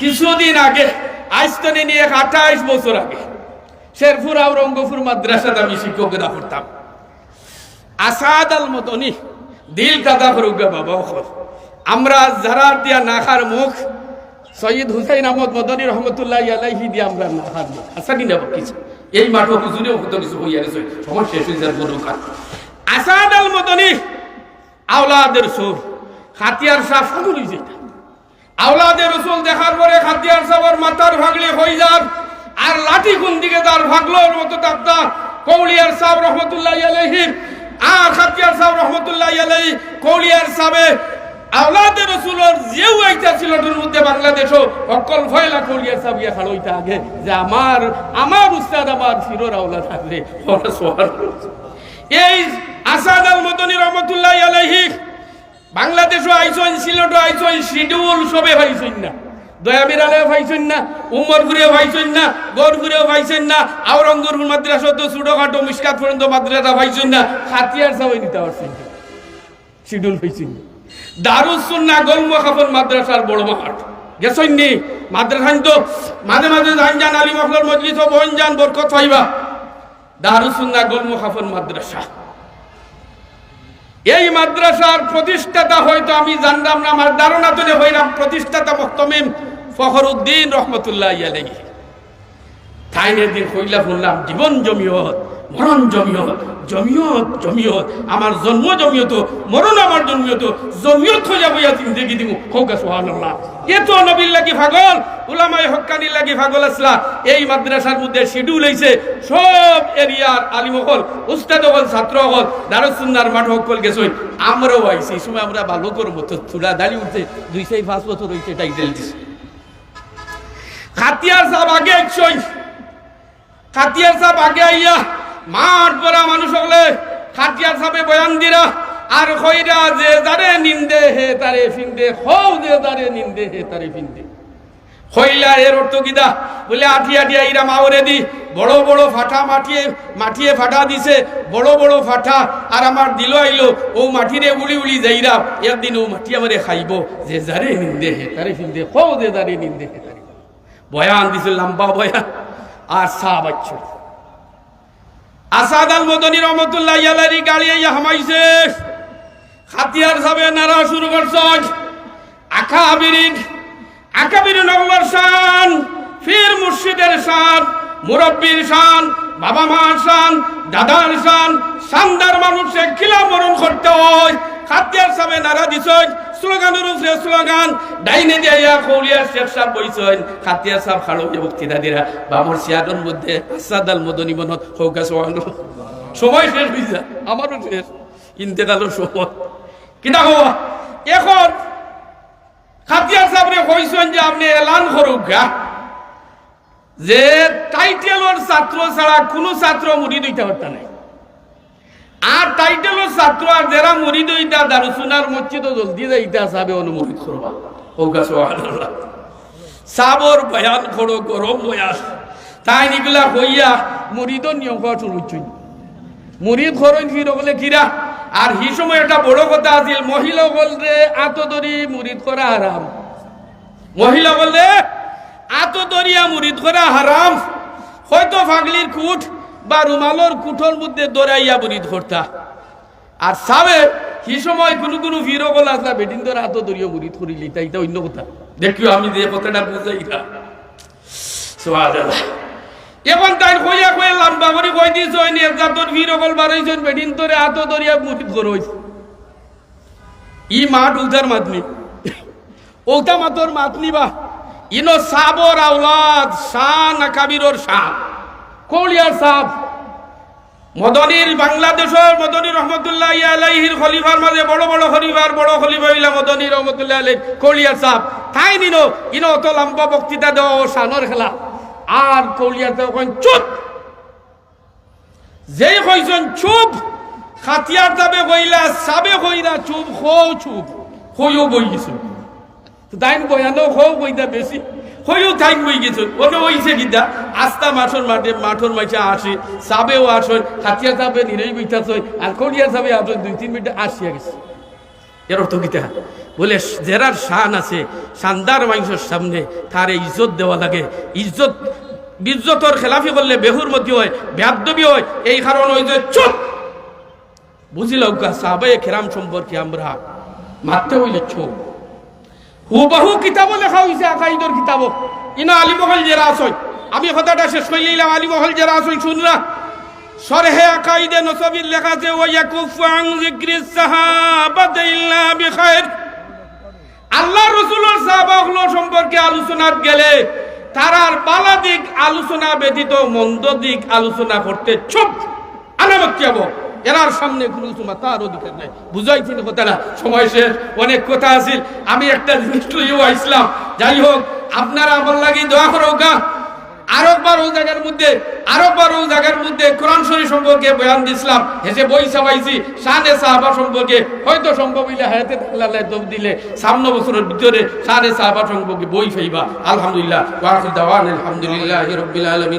কিছুদিন আগে আইস্তনে নিয়ে 28 বছর আগে শেরপুর আওরঙ্গপুর মাদ্রাসাতে আমি শিক্ষকতা করতাম। আসাদ আল মদনী দিল দাদা ফরুগা বাবা আমরা যারা দিয়া নাখার মুখ সৈয়দ হুসাইন আহমদ মদনী রহমতুল্লাহ আলাইহি দিয়ে আমরা নাখার মুখ আসানি না কিছু এই মাঠও বুঝুনেও কত কিছু হইয়া গেছে সময় শেষ হয়ে যার বড় কাজ। আসাদ আল মদনী আওলাদের সুর হাতিয়ার শাহ ফাগুল হয়েছে। আওলাদের রসুল দেখার পরে হাতিয়ার সাহেবের মাথার ভাগলে হয়ে যান আর লাঠি কোন দিকে তার ভাগলোর মতো তাপ্তা কৌলিয়ার সাহেব রহমতুল্লাহ আলাইহি আর হাতিয়ার সাহেব রহমতুল্লাহ আলাইহি কৌলিয়ার সাহেব আওলাদের রসুলের যেও একটা ছিল ওর মধ্যে বাংলাদেশও অকল ভয়লা কৌলিয়ার সাহেব ইয়া খাড়ইতা আগে যে আমার উস্তাদ আমার ফিরোর আওলাদ থাকলে ওরা সোহার এই আসাদ আল মদনী রহমতুল্লাহ আলাইহি বাংলাদেশও আইসন সিলেটও আইসন শিডিউল সবে পাইছেন না দয়াবিরালে পাইছেন না উমরপুরেও পাইছেন না গড়পুরেও পাইছেন না আওরঙ্গপুর মাদ্রাসা তো ছোটখাটো মিসকাত পর্যন্ত মাদ্রাসা পাইছেন না হাতিয়ার সবাই নিতে পারছেন শিডিউল পাইছেন দারুস সুন্নাহ গোলমা খাফন মাদ্রাসার বড় মাঠ গেছেন নি মাদ্রাসান তো মাঝে মাঝে জান আলী মখলর মজলিস ও বহন যান বরকত পাইবা দারুস সুন্নাহ গোলমা খাফন মাদ্রাসা এই মাদ্রাসার প্রতিষ্ঠাতা হয়তো আমি জানলাম না আমার ধারণা তো হইলাম প্রতিষ্ঠাতা মুহতামিম ফখরুদ্দিন রহমতুল্লাহ আলাইহি তাইনের দিন হইলা শুনলাম জীবন জমিয়ত মরণ জমিয়ত জমিয়ত জমিয়ত আমার জন্ম জমিয়ত মরণ আমার জমিয়ত জমিয়ত হয়ে যাবো জিন্দেগি দিব হোক সুবহানাল্লাহ। এত নবীর লাগি পাগল উলামায়ে হক্কানির লাগি পাগল আসলা এই মাদ্রাসার মধ্যে শিডিউল হইছে সব এরিয়ার আলিম হল উস্তাদ হল ছাত্র হল দারুস সুন্নাহর মাঠ হল গেছই আমরাও আইছি এই সময় আমরা ভালো করব তো তুলা দাঁড়িয়ে উঠছে 2-5 বছর হইছে টাইটেল দিছে। খাতিয়ার সাহেব আগে একশই খাতিয়ার সাহেব আগে আইয়া মাঠ ভরা মানুষ হলে খাতিয়ার সাহেবে বয়ান দিরা আর কইরা যে যারে নিন্দে হে তারে ফিন্দে হও যে যারে নিন্দে হে তারে ফিন্দে হইলা এর অর্থ কিদা বলে আঠিয়া দিয়া ইরা মাওরে দি বড় বড় ফাটা মাটিয়ে ফাটা দিছে বড় বড় ফাটা আর আমার দিল আইলো ও মাটিরে উলি উলি যাইরা একদিন ও মাটি আমারে খাইব যে যারে নিন্দে হে তারে ফিন্দে হও যে যারে নিন্দে হে তারে বয়ান দিছে লম্বা বয়ান আর সাহাবাচ্ছ আসাদ আল মদনী রহমতুল্লাহ আলাইহি গাড়ি আইয়া হামাইছে খাতিয়ার সাহেব নারা শুরু করছে আকাবির নগর শান ফির মুর্শিদের শান মুরব্বীর শান বাবা মার শান দাদার শান শানদার মানুষে খিলা মরণ করতে হয়। খাতিয়ার সাহেব নারা দিছেন স্লোগানের উপরে স্লোগান ডাইনে দিয়া কৌলিয়ার শেখ সাহেব বইছেন খাতিয়ার সাহেব খাড়ো বক্তৃতা দিরা বাবর সিয়াদর মধ্যে আসাদ আল মদনী মনত হোক সময় শেষ হয়েছে আমারও শেষ ইন্তেকালের সময় কিনা হওয়া এখন খাতিয়ার সাহেবরে কইছেন যে আপনি এলান করুক গা যে টাইটেলর ছাত্র ছাড়া কোনো ছাত্র মুরিদ হইতে পারতা নাই আর টাইটেলর ছাত্র আর যারা মুরিদ হইতা দারুসুনার মসজিদ জলদি যাইতা সাবে অনুমোদিত করবা হোক সুবহানাল্লাহ। সাবর বয়ান করো গরম বয়াস তাই নিগুলা হইয়া মুরিদ নিয়ম করা শুরু হচ্ছে মুরিদ খরচ ফির বলে কিরা আর হি সময় একটা বড় কথা আছিল মহিলা বললে আতদরি মুরিদ করা হারাম মহিলা বললে আতদরিয়া মুরিদ করা হারাম হয়তো ফাগলির কুঠ বা রুমালর কুঠোর মধ্যে দৌড়াইয়া মুরিদ করতা আর সাবে হি সময় কোনো কোনো ফিরো বল আসলা বেদিন ধরে আতদরিয়া মুরিদ করিলি তাই এটা অন্য কথা দেখিও আমি যে কথাটা বুঝাই না সুবহানাল্লাহ। এখন তাই কইয়া কইয়া লম্বা করে কই দিছ ওই নির্যাতন ভিরকল বাড়াইছেন বেদিন তোরে আত দরিয়া মুরিদ করইছ ই মাঠ উদার মাতনি ওটা মাতর মাতনি বা ইনো সাবর আওলাদ শান কাবিরর শান কৌলিয়ার সাহেব মদনীর বাংলাদেশের মদনী রহমতুল্লাহ আলাইহির খলিফার মাঝে বড় খলিফা হইলা মদনী রহমতুল্লাহ আলাইহি কৌলিয়ার সাহেব তাই ইনো অত লম্বা বক্তৃতা দেওয়া ও শানর খেলা আর কৌলিয়ার তখন চুপ যেই কইছেন চুপ খাতিয়ার যাবে কইলা সাবে কইরা চুপ চুপ হইও বই গেছে তাই বয়ানো কইতা বেশি হইও তাই বই গেছে ওনে হইছে কিতা আস্তা মাঠর মাইছে আসি সাবেও আসেন খাতিয়ার যাবে নিরেই বইতাছ আর কৌলিয়ার যাবে আসেন 2-3 মিনিট আসিয়া গেছে এর অর্থ কিতা বলে জেরার শান আছে শানদার মানুষের সামনে তার ইজ্জত দেওয়া লাগে ইজ্জত বিজ্জতর খেলাফি করলে বেহুরমতি হয় বেয়াদবি হয় এই কারণ ওই যে চুপ বুঝিলাম সাহাবায়ে কেরাম সম্পর্কে আমরা মারতে হইলে চুপ হুবাহু কিতাব লেখা হয়েছে আকাইদর কিতাব ইনা আলিমহল জেরা আসই আমি কথাটা শেষ কইলাম আলিমহল জেরা আসই শুনরা শরহে আকাইদে নসবির লেখা আছে ওয়া ইয়াকুফু আন যিকরিস সাহাবাতি ইল্লা বিখাইর আল্লাহ রাসূলের সাহাবাগুলো সম্পর্কে আলোচনাত গেলে তারার বালা দিক আলোচনা ব্যতীত মন্দ দিক আলোচনা করতে চুপ আলামত যাব এরার সামনে কোনো তোমার তার অধিকার নাই বুঝাইছেন কথাটা সময় শেষ অনেক কথা আছিল আমি একটা জিনিস লইও আইছিলাম যাই হোক আপনারা আমার লাগি দোয়া করো গা আরেকবার ওই জায়গার মধ্যে কোরআন শরীফ সম্পর্কে বয়ান দিছিলাম হেসে বই ছাপাইছি শানে সাহাবা সম্পর্কে হয়তো সম্ভব হইলে হায়াতে আল্লাহ দব দিলে সামনে বছরের ভিতরে শানে সাহাবা সম্পর্কে বই পাইবা আলহামদুলিল্লাহ ওয়া আখির দাওয়ানা আলহামদুলিল্লাহি রাব্বিল আলামিন।